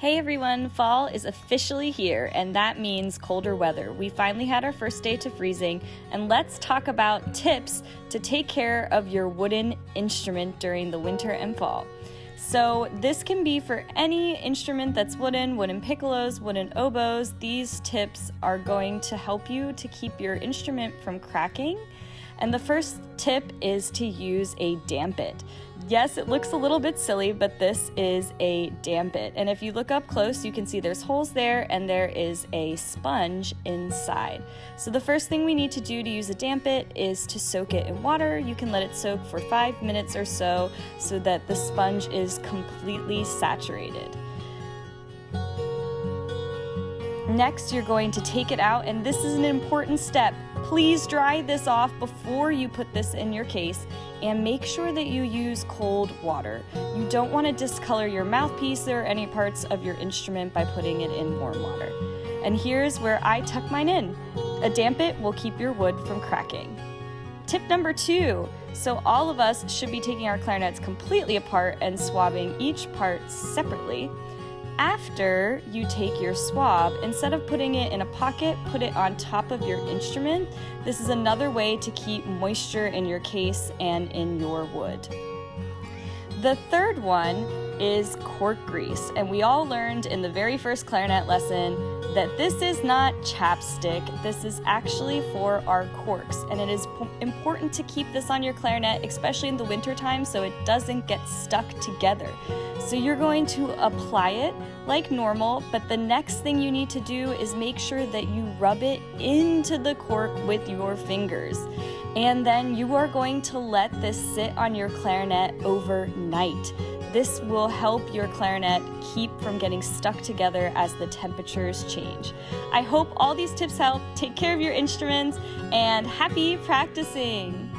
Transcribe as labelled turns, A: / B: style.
A: Hey everyone, fall is officially here, and that means colder weather. We finally had our first day to freezing, and let's talk about tips to take care of your wooden instrument during the winter and fall. So this can be for any instrument that's wooden piccolos, wooden oboes. These tips are going to help you to keep your instrument from cracking. And the first tip is to use a dampit. Yes, it looks a little bit silly, but this is a dampit. And if you look up close, you can see there's holes there and there is a sponge inside. So the first thing we need to do to use a dampit is to soak it in water. You can let it soak for 5 minutes or so that the sponge is completely saturated. Next, you're going to take it out, and this is an important step. Please dry this off before you put this in your case, and make sure that you use cold water. You don't want to discolor your mouthpiece or any parts of your instrument by putting it in warm water. And here's where I tuck mine in. A dampit will keep your wood from cracking. Tip number 2. So all of us should be taking our clarinets completely apart and swabbing each part separately. After you take your swab, instead of putting it in a pocket, put it on top of your instrument. This is another way to keep moisture in your case and in your wood. The third one is cork grease, and we all learned in the very first clarinet lesson that this is not chapstick. This is actually for our corks, and it is important to keep this on your clarinet, especially in the winter time, so it doesn't get stuck together. So you're going to apply it like normal, but the next thing you need to do is make sure that you rub it into the cork with your fingers. And then you are going to let this sit on your clarinet overnight. This will help your clarinet keep from getting stuck together as the temperatures change. I hope all these tips help. Take care of your instruments and happy practicing!